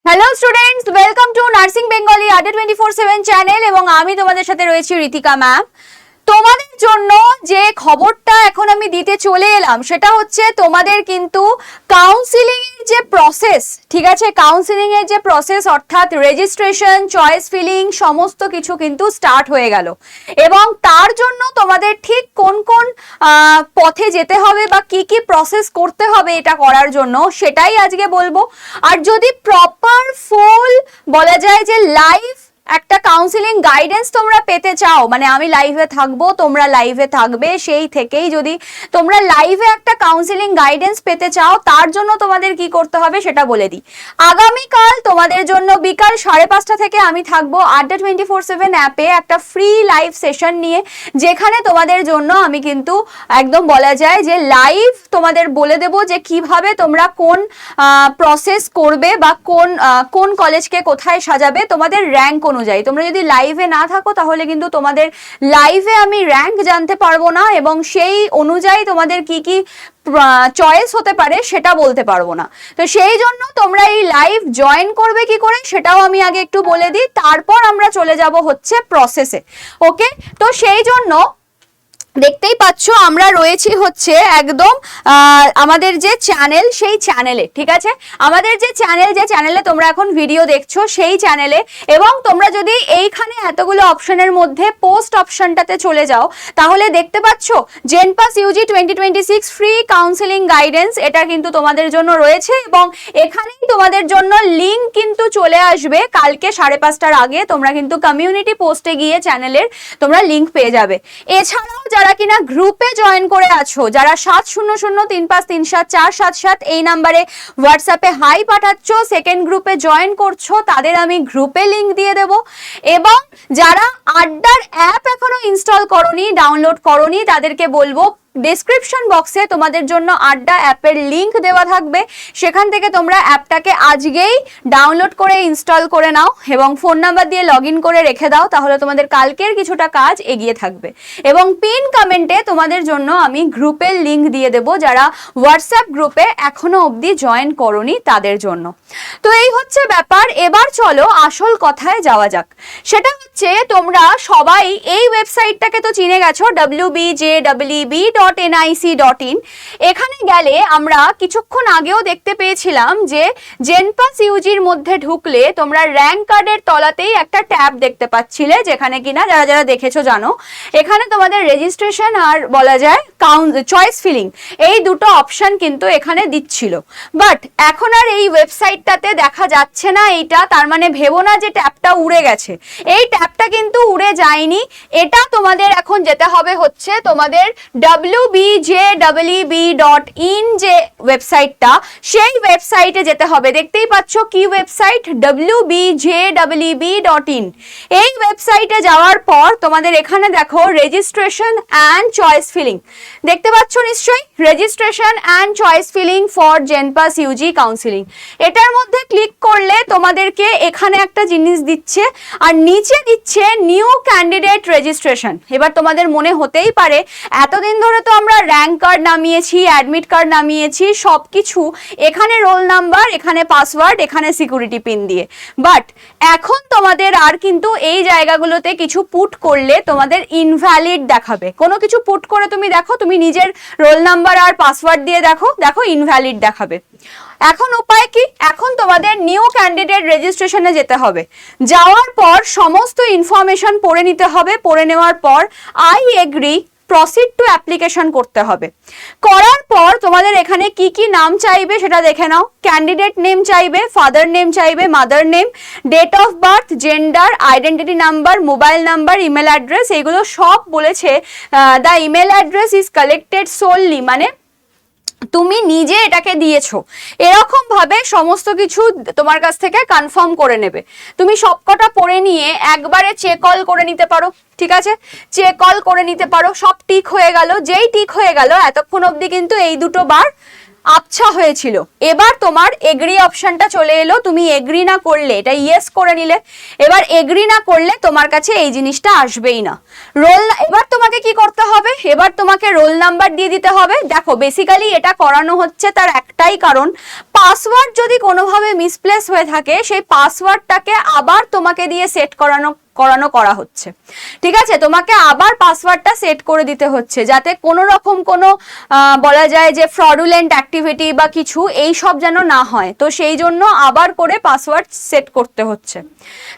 Hello students, welcome to nursing Bengali আড্ডা 24/7 channel এবং আমি তোমাদের সাথে রয়েছি ঋতিকা ম্যাম। তোমাদের জন্য যে খবরটা এখন আমি দিতে চলে এলাম সেটা হচ্ছে তোমাদের কিন্তু কাউন্সিলিং এর যে প্রসেস, ঠিক আছে, কাউন্সিলিং এর যে প্রসেস অর্থাৎ রেজিস্ট্রেশন, চয়েস ফিলিং সমস্ত কিছু কিন্তু স্টার্ট হয়ে গেল এবং তার জন্য তোমাদের ঠিক কোন কোন পথে যেতে হবে বা কি কি প্রসেস করতে হবে এটা করার জন্য সেটাই আজকে বলবো। আর যদি প্রপার ফুল বলা যায় যে লাইভ একটা কাউন্সিলিং গাইডেন্স তোমরা পেতে চাও, মানে আমি লাইভে থাকবো তোমরা লাইভে থাকবে, সেই থেকেই যদি তোমরা লাইভে একটা কাউন্সিলিং গাইডেন্স পেতে চাও তার জন্য তোমাদের কি করতে হবে সেটা বলে দিই। আগামীকাল তোমাদের জন্য বিকাল 5:30 থেকে আমি থাকবো আড্ডা 24/7 অ্যাপে একটা ফ্রি লাইভ সেশন নিয়ে, যেখানে তোমাদের জন্য আমি কিন্তু একদম বলা যায় যে লাইভ তোমাদের বলে দেব যে কিভাবে তোমরা কোন প্রসেস করবে বা কোন কলেজকে কোথায় সাজাবে তোমাদের র্যাঙ্ক অনুযায়ী। তোমরা যদি লাইভে না থাকো তাহলে কিন্তু তোমাদের লাইভে আমি র্যাঙ্ক জানতে পারবো না এবং সেই অনুযায়ী তোমাদের কি কি চয়েস হতে পারে সেটা বলতে পারবো না। তো সেই জন্য তোমরা এই লাইভ জয়েন করবে কি করে সেটাও আমি আগে একটু বলে দিই, তারপর আমরা চলে যাব হচ্ছে প্রসেসে। ওকে, তো সেই জন্য দেখতেই পাচ্ছ আমরা রয়েছি হচ্ছে একদম আমাদের যে চ্যানেল সেই চ্যানেলে, ঠিক আছে, আমাদের যে চ্যানেলে তোমরা এখন ভিডিও দেখছো সেই চ্যানেলে। এবং তোমরা যদি এইখানে এতগুলো অপশনের মধ্যে পোস্ট অপশনটাতে চলে যাও তাহলে দেখতে পাচ্ছ জেনপাস ইউজি 2026 ফ্রি কাউন্সিলিং গাইডেন্স, এটা কিন্তু তোমাদের জন্য রয়েছে এবং এখানেই তোমাদের জন্য লিঙ্ক কিন্তু চলে আসবে কালকে 5:30টার আগে। তোমরা কিন্তু কমিউনিটি পোস্টে গিয়ে চ্যানেলের তোমরা লিঙ্ক পেয়ে যাবে। এছাড়াও যারা কিনা গ্রুপে জয়েন করে আছো, যারা 7003537477 এই নাম্বারে হোয়াটসঅ্যাপে হাই পাঠাচ্ছ, সেকেন্ড গ্রুপে জয়েন করছো, তাদের আমি গ্রুপে লিংক দিয়ে দেব। এবং যারা আড্ডার অ্যাপ এখনো ইনস্টল করোনি, ডাউনলোড করোনি, তাদেরকে বলবো ডেসক্রিপশন বক্সে তোমাদের জন্য আড্ডা অ্যাপের লিংক দেওয়া থাকবে, সেখান থেকে তোমরা অ্যাপটাকে আজকেই ডাউনলোড করে ইনস্টল করে নাও এবং ফোন নাম্বার দিয়ে লগ ইন করে রেখে দাও, তাহলে তোমাদের কালকের কিছুটা কাজ এগিয়ে থাকবে। এবং পিন কমেন্টে তোমাদের জন্য আমি গ্রুপের লিংক দিয়ে দেব, যারা হোয়াটসঅ্যাপ গ্রুপে এখনো অবধি জয়েন করোনি তাদের জন্য। তো এই হচ্ছে ব্যাপার। এবার চলো আসল কথায় যাওয়া যাক। সেটা হচ্ছে তোমরা সবাই এই ওয়েবসাইটটাকে তো চিনে গেছো, wbjweb.nic.in। এখানে গেলে আমরা কিছুক্ষণ আগেও দেখতে পেয়েছিলাম যে জেনপাস ইউজির মধ্যে ঢুকলে তোমরা র্যাঙ্ক কার্ডের তলাতেই একটা ট্যাব দেখতে পাচ্ছিলে, যেখানে কিনা যারা যারা দেখেছো জানো এখানে তোমাদের রেজিস্ট্রেশন আর বলা যায় চয়েস ফিলিং এই দুটো অপশন কিন্তু এখানে দিচ্ছিল। বাট এখন আর এই ওয়েবসাইটটাতে দেখা যাচ্ছে না এইটা, তার মানে ভেবো না যে ট্যাবটা উড়ে গেছে। এই ট্যাবটা কিন্তু উড়ে যায়নি, এটা তোমাদের এখন যেতে হবে হচ্ছে তোমাদের wbjweb.in যে ওয়েবসাইটটা, সেই ওয়েবসাইটে যেতে হবে। দেখতেই পাচ্ছ কি ওয়েবসাইট, wbjweb.in। এই ওয়েবসাইটে যাওয়ার পর তোমাদের এখানে দেখো রেজিস্ট্রেশন অ্যান্ড চয়েস ফিলিং, দেখতে পাচ্ছ নিশ্চয়ই, registration and choice filling for জেনপাস Yuji counselling. এটার মধ্যে ক্লিক করলে তোমাদেরকে এখানে একটা জিনিস দিচ্ছে আর নিচে দিচ্ছে নিউ ক্যান্ডিডেট রেজিস্ট্রেশন। এবার তোমাদের মনে হতেই পারে এতদিন ধরে তো আমরা র্যাঙ্ক কার্ড নামিয়েছি, অ্যাডমিট কার্ড নামিয়েছি, সবকিছু এখানে রোল নাম্বার, এখানে পাসওয়ার্ড, এখানে সিকিউরিটি পিন দিয়ে। বাট এখন তোমাদের আর কিন্তু এই জায়গাগুলোতে কিছু পুট করলে তোমাদের ইনভ্যালিড দেখাবে। কোনো কিছু পুট করে তুমি দেখো, তুমি নিজের রোল নাম্বার আর পাসওয়ার্ড দিয়ে দেখো, দেখো ইনভ্যালিড দেখাবে। এখন উপায় কি, এখন তোমাদের নিউ ক্যান্ডিডেট রেজিস্ট্রেশনে যেতে হবে। যাওয়ার পর সমস্ত ইনফরমেশন পড়ে নিতে হবে, পড়ে নেওয়ার পর I agree proceed to application করতে হবে। করার পর তোমাদের এখানে কি কি নাম চাইবে সেটা দেখে নাও। ক্যান্ডিডেট নেম চাইবে, ফাদার নেম চাইবে, mother name, date of birth, gender, identity number, mobile number, email address, এগুলো সব বলেছে the email address is collected solely, মানে তুমি নিজে এটাকে দিয়েছো, এরকম ভাবে সমস্ত কিছু তোমার কাছ থেকে কনফার্ম করে নেবে। তুমি সবকটা পড়ে নিয়ে একবারে চেক অল করে নিতে পারো, ঠিক আছে, চেক অল করে নিতে পারো। সব টিক হয়ে গেল, যেই টিক হয়ে গেল এতক্ষণ অবধি কিন্তু এই দুটো বার আচ্ছা হয়েছিল, এবার তোমার এগ্রি অপশনটা চলে এলো, তুমি এগ্রি না করলে, এটা ইয়েস করে নিলে, এবার এগ্রি না করলে তোমার কাছে এই জিনিসটা আসবেই না। এবার তোমাকে কি করতে হবে, এবার তোমাকে রোল নাম্বার দিয়ে দিতে হবে। দেখো বেসিক্যালি এটা করানো হচ্ছে তার একটাই কারণ, পাসওয়ার্ড যদি কোনোভাবে মিসপ্লেস হয়ে থাকে সেই পাসওয়ার্ডটাকে আবার তোমাকে দিয়ে সেট করা হচ্ছে, ঠিক আছে? তোমাকে আবার পাসওয়ার্ডটা সেট করে দিতে হচ্ছে, যাতে কোনো রকম কোনো বলা যায় যে ফ্রডুলেন্ট অ্যাক্টিভিটি বা কিছু এই সব যেন না হয়, তো সেই জন্য আবার করে পাসওয়ার্ড সেট করতে হচ্ছে।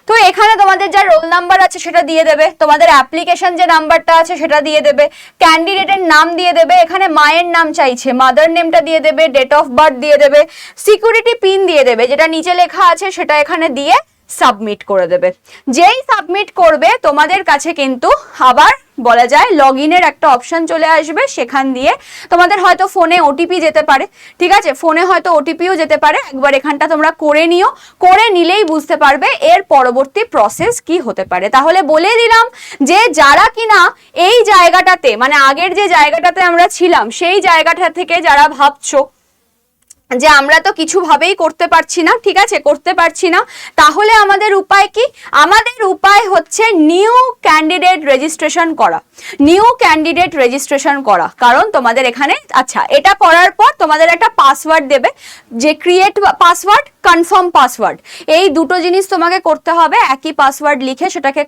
তো এখানে তোমাদের যা রোল নাম্বার আছে সেটা দিয়ে দেবে, তোমাদের অ্যাপ্লিকেশন যে নাম্বারটা আছে সেটা দিয়ে দেবে, ক্যান্ডিডেটের নাম দিয়ে দেবে, এখানে মায়ের নাম চাইছে মাদার নেমটা দিয়ে দেবে, ডেট অফ বার্থ দিয়ে দেবে, সিকিউরিটি পিন দিয়ে দেবে, যেটা নিচে লেখা আছে সেটা এখানে দিয়ে সাবমিট করে দেবে। যেই সাবমিট করবে তোমাদের কাছে কিন্তু আবার বলা যায় লগ ইনের একটা অপশন চলে আসবে, সেখান দিয়ে তোমাদের হয়তো ফোনে ওটিপি যেতে পারে, ঠিক আছে? ফোনে হয়তো ওটিপিও যেতে পারে, একবার এখানটা তোমরা করে নিও, করে নিলেই বুঝতে পারবে এর পরবর্তী প্রসেস কি হতে পারে। তাহলে বলে দিলাম যে যারা কিনা এই জায়গাটাতে মানে আগের যে জায়গাটাতে আমরা ছিলাম সেই জায়গাটা থেকে যারা ভাবছো যে আমরা তো কিছু ভাবেই করতে পারছি না, ঠিক আছে, করতে পারছি না, তাহলে আমাদের উপায় কি? আমাদের উপায় হচ্ছে নিউ ক্যান্ডিডেট রেজিস্ট্রেশন করা, নিউ ক্যান্ডিডেট রেজিস্ট্রেশন করা। কারণ তোমাদের এখানে আচ্ছা এটা করার পর তোমাদের একটা পাসওয়ার্ড দেবে, যে ক্রিয়েট পাসওয়ার্ড, কনফার্ম পাসওয়ার্ড, এই দুটো জিনিস তোমাকে করতে হবে, একই পাসওয়ার্ড লিখে সেটাকে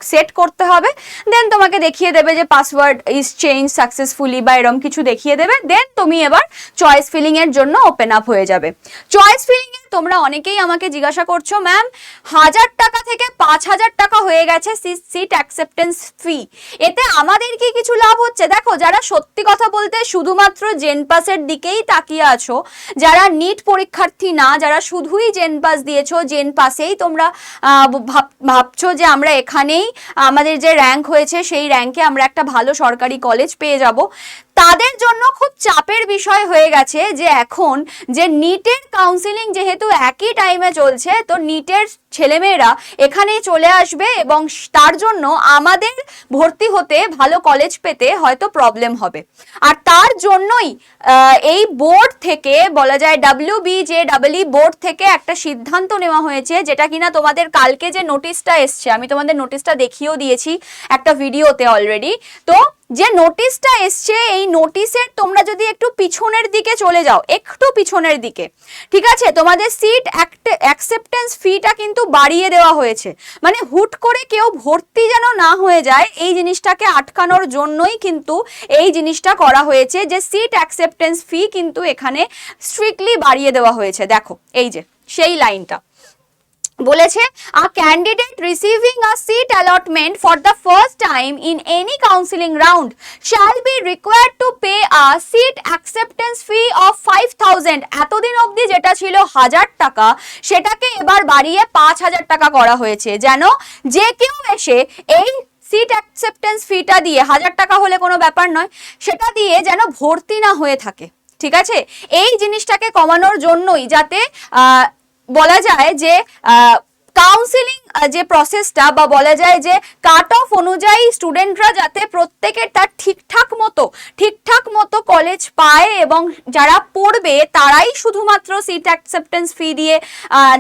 সেট করতে হবে, দেন তোমাকে দেখিয়ে দেবে যে পাসওয়ার্ড ইজ চেঞ্জ সাকসেসফুলি বা এরকম কিছু দেখিয়ে দেবে, দেন তুমি এবার চয়েস ফিলিং এর জন্য ওপেন আপ হয়ে যাবে। চয়েস ফিলিং এ তোমরা অনেকেই আমাকে জিজ্ঞাসা করছো ম্যাম 1000 টাকা থেকে 5000 টাকা হয়ে গেছে সিট অ্যাকসেপ্টেন্স ফি, এতে আমাদের কি কিছু লাভ হচ্ছে? দেখো যারা সত্যি কথা বলতে শুধুমাত্র জেনপাসের দিকেই তাকিয়ে আছো, যারা নিট পরীক্ষার্থী না, যারা শুধুই জেনপাস দিয়েছো, জেনপাসেই তোমরা ভাবছো যে আমরা এখানেই আমাদের যে র্যাঙ্ক হয়েছে সেই র্যাঙ্কে আমরা একটা ভালো সরকারি কলেজ পেয়ে যাব, তাদের জন্য খুব চাপের বিষয় হয়ে গেছে যে এখন যে নিটের কাউন্সিলিং যেহেতু একই টাইমে চলছে, তো নিটের ছেলেমেয়েরা এখানেই চলে আসবে এবং তার জন্য আমাদের ভর্তি হতে ভালো কলেজ পেতে হয়তো প্রবলেম হবে। আর তার জন্যই এই বোর্ড থেকে বলা যায় WBJEE বোর্ড থেকে একটা সিদ্ধান্ত নেওয়া হয়েছে, যেটা কিনা তোমাদের কালকে যে নোটিশটা এসছে, আমি তোমাদের নোটিশটা দেখিয়েও দিয়েছি একটা ভিডিওতে অলরেডি। তো যে নোটিশটা এসছে এই নোটিশের তোমরা যদি একটু পিছনের দিকে চলে যাও, একটু পিছনের দিকে, ঠিক আছে, তোমাদের সিট অ্যাকসেপ্টেন্স ফিটা কিন্তু বাড়িয়ে দেওয়া হয়েছে, মানে হুট করে কেউ ভর্তি যেন না হয়ে যায় এই জিনিসটাকে আটকানোর জন্যই কিন্তু এই জিনিসটা করা হয়েছে, যে সিট অ্যাকসেপ্টেন্স ফি কিন্তু এখানে স্ট্রিক্টলি বাড়িয়ে দেওয়া হয়েছে। দেখো এই যে সেই লাইনটা বলেছে, a candidate receiving a seat allotment for the first time in any counseling round shall be required to pay a seat acceptance fee of 5000। এতদিন অবধি যেটা ছিল 1000 টাকা সেটাকে এবার বাড়িয়ে 5000 টাকা করা হয়েছে, যেন যে কেউ এসে এই সিট অ্যাকসেপ্টেন্স ফিটা দিয়ে 1000 টাকা হলে কোনো ব্যাপার নয়, সেটা দিয়ে যেন ভর্তি না হয়ে থাকে, ঠিক আছে? এই জিনিসটাকে কমানোর জন্যই, যাতে বলা যায় যে কাউন্সিলিং যে প্রসেসটা বা বলা যায় যে কাট অফ অনুযায়ী স্টুডেন্টরা যাতে প্রত্যেকের তার ঠিকঠাক মতো কলেজ পায় এবং যারা পড়বে তারাই শুধুমাত্র সিট অ্যাকসেপ্টেন্স ফি দিয়ে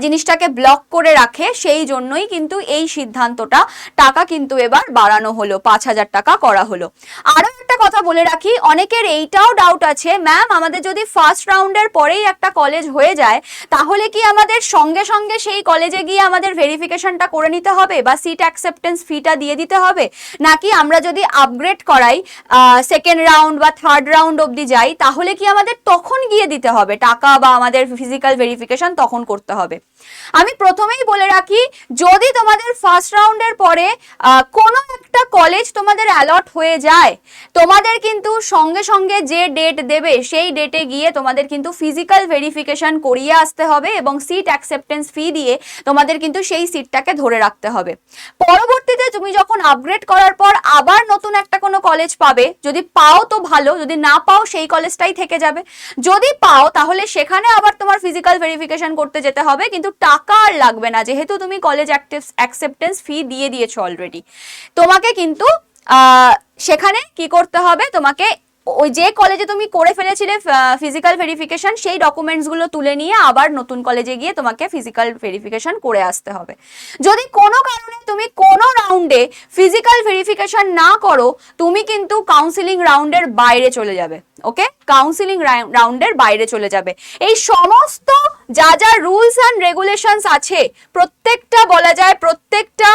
জিনিসটাকে ব্লক করে রাখে, সেই জন্যই কিন্তু এই সিদ্ধান্তটা, টাকা কিন্তু এবার বাড়ানো হলো, 5000 টাকা করা হলো। আরো একটা কথা বলে রাখি, অনেকের এইটাও ডাউট আছে ম্যাম আমাদের যদি ফার্স্ট রাউন্ডের পরেই একটা কলেজ হয়ে যায় তাহলে কি আমাদের সঙ্গে সঙ্গে সেই কলেজে গিয়ে আমাদের ভেরিফিকেশনটা করে নিতে হবে বা সিট অ্যাকসেপ্টেন্স ফিটা দিয়ে দিতে হবে, নাকি আমরা যদি আপগ্রেড করাই সেকেন্ড রাউন্ড বা থার্ড রাউন্ড অবধি যাই তাহলে কি আমাদের তখন গিয়ে দিতে হবে টাকা বা আমাদের ফিজিক্যাল ভেরিফিকেশন তখন করতে হবে? আমি প্রথমেই বলে রাখি, যদি তোমাদের ফার্স্ট রাউন্ডের পরে কোনো একটা কলেজ তোমাদের অ্যালট হয়ে যায়, তোমাদের কিন্তু সঙ্গে সঙ্গে যে ডেট দেবে সেই ডেটে গিয়ে তোমাদের কিন্তু ফিজিক্যাল ভেরিফিকেশন করিয়ে আসতে হবে এবং সিট অ্যাকসেপ্টেন্স ফি দিয়ে তোমাদের কিন্তু সেই সিটটাকে ধরে রাখতে হবে। পরবর্তীতে তুমি যখন আপগ্রেড করার পর আবার নতুন একটা কোনো কলেজ পাবে, যদি পাও তো ভালো, যদি না পাও সেই কলেজটাই থেকে যাবে, যদি পাও তাহলে সেখানে আবার তোমার ফিজিক্যাল ভেরিফিকেশন করতে যেতে হবে, কিন্তু টাকা আর লাগবে না, যেহেতু তুমি কলেজ অ্যাকসেপ্টেন্স ফি দিয়ে দিয়েছো অলরেডি। তোমাকে কিন্তু সেখানে কি করতে হবে, তোমাকে ওই যে কলেজে তুমি করে ফেলেছিলে ফিজিক্যাল ভেরিফিকেশন, সেই ডকুমেন্টস গুলো তুলে নিয়ে আবার নতুন কলেজে গিয়ে তোমাকে ফিজিক্যাল ভেরিফিকেশন করে আসতে হবে। যদি কোনো কারণে তুমি কোনো রাউন্ডে ফিজিক্যাল ভেরিফিকেশন না করো, তুমি কিন্তু কাউন্সিলিং রাউন্ডের বাইরে চলে যাবে। ওকে, কাউন্সিলিং রাউন্ডের বাইরে চলে যাবে। এই সমস্ত যা যা রুলস অ্যান্ড রেগুলেশনস আছে প্রত্যেকটা বলা যায়, প্রত্যেকটা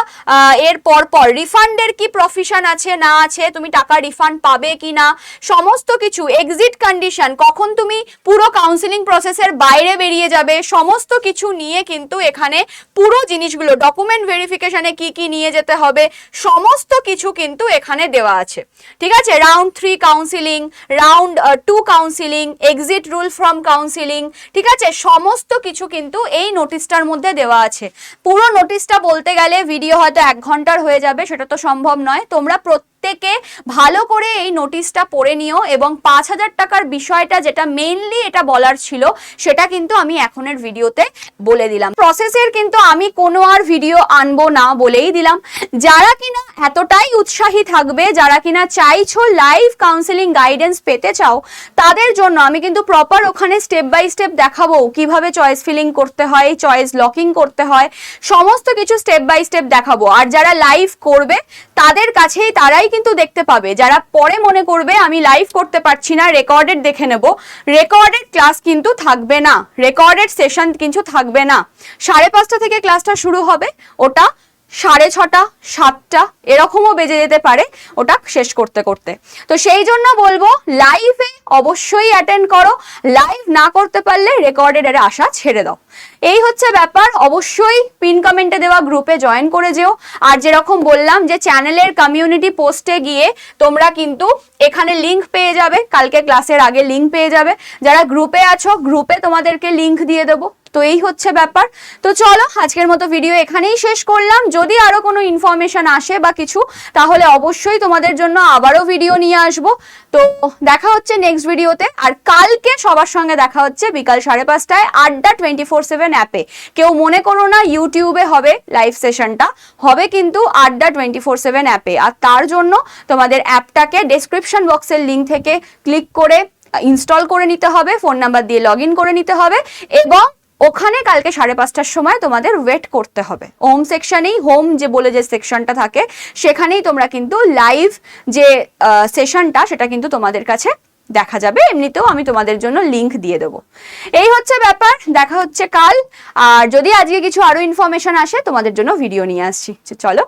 এর পর রিফান্ডের কি প্রফিশন আছে না আছে, তুমি টাকা রিফান্ড পাবে কি না, সমস্ত কিছু, এক্সিট কন্ডিশন, কখন তুমি পুরো কাউন্সিলিং প্রসেসের বাইরে বেরিয়ে যাবে, সমস্ত কিছু নিয়ে কিন্তু এখানে পুরো জিনিসগুলো, ডকুমেন্ট ভেরিফিকেশনে কি কি নিয়ে যেতে হবে, সমস্ত কিছু কিন্তু এখানে দেওয়া আছে। ঠিক আছে, round 3 counselling, round 2 counselling, exit rule from counselling, ঠিক আছে, সমস্ত কিছু কিন্তু এই নোটিশটার মধ্যে দেওয়া আছে। পুরো নোটিশটা বলতে গেলে ভিডিও হয়তো 1 ঘন্টার হয়ে যাবে, সেটা তো সম্ভব নয়। তোমরা প্রত্যেকে ভালো করে এই নোটিশটা পড়ে নিও, এবং 5,000 টাকার বিষয়টা যেটা মেইনলি এটা বলার ছিল সেটা কিন্তু আমি এখনের ভিডিওতে বলে দিলাম। প্রসেসের কিন্তু আমি কোনো আর ভিডিও আনবো না বলেই দিলাম। যারা কিনা এতটাই উৎসাহী থাকবে, যারা কিনা চাইছো লাইভ কাউন্সিলিং গাইডেন্স পেতে চাও, তাদের জন্য আমি কিন্তু প্রপার ওখানে স্টেপ বাই স্টেপ দেখাবো কিভাবে চয়েস ফিলিং করতে হয়, চয়েস লকিং করতে হয়, সমস্ত কিছু স্টেপ বাই স্টেপ দেখাবো। আর যারা লাইভ করবে তাদের কাছেই তারাই কিন্তু দেখতে পাবে। যারা পরে মনে করবে আমি লাইভ করতে পারছি না, রেকর্ডেড দেখে নেব, রেকর্ডেড ক্লাস কিন্তু থাকবে না, রেকর্ডেড সেশন কিন্তু থাকবে না। 5:30 থেকে ক্লাসটা শুরু হবে, ওটা 6:30, 7টা এরকমও বেজে যেতে পারে ওটা শেষ করতে করতে। তো সেই জন্য বলবো লাইভে অবশ্যই অ্যাটেন্ড করো, লাইভ না করতে পারলে রেকর্ডেড এর আশা ছেড়ে দাও। এই হচ্ছে ব্যাপার। অবশ্যই পিন কমেন্টে দেওয়া গ্রুপে জয়েন করে যেও। আর যেরকম বললাম যে চ্যানেলের কমিউনিটি পোস্টে গিয়ে তোমরা কিন্তু এখানে লিংক পেয়ে যাবে, কালকে ক্লাসের আগে লিংক পেয়ে যাবে। যারা গ্রুপে আছো গ্রুপে তোমাদেরকে লিংক দিয়ে দেবো। তো এই হচ্ছে ব্যাপার। তো চলো আজকের মতো ভিডিও এখানেই শেষ করলাম। যদি আরো কোনো ইনফরমেশন আসে বা কিছু, তাহলে অবশ্যই তোমাদের জন্য আবারও ভিডিও নিয়ে আসবো। তো দেখা হচ্ছে নেক্সট ভিডিওতে। আর কালকে সবার সঙ্গে দেখা হচ্ছে বিকাল 5:30টায় আড্ডা 24/7 অ্যাপে। কেউ মনে করো না ইউটিউবে হবে লাইভ সেশনটা, হবে কিন্তু আড্ডা 24/7 অ্যাপে। আর তার জন্য তোমাদের অ্যাপটাকে ডেসক্রিপশন বক্সের লিঙ্ক থেকে ক্লিক করে ইনস্টল করে নিতে হবে, ফোন নাম্বার দিয়ে লগ ইন করে নিতে হবে, এবং ওখানে কালকে 5:30টার সময় তোমাদের ওয়েট করতে হবে। হোম সেকশনেই, হোম যে বলে যে সেকশনটা থাকে সেখানেই তোমরা কিন্তু লাইভ যে সেশনটা সেটা কিন্তু তোমাদের কাছে দেখা যাবে। এমনিতেও আমি তোমাদের জন্য লিংক দিয়ে দেবো। এই হচ্ছে ব্যাপার। দেখা হচ্ছে কাল। আর যদি আজকে কিছু আরো ইনফরমেশন আসে তোমাদের জন্য ভিডিও নিয়ে আসছি। চলো।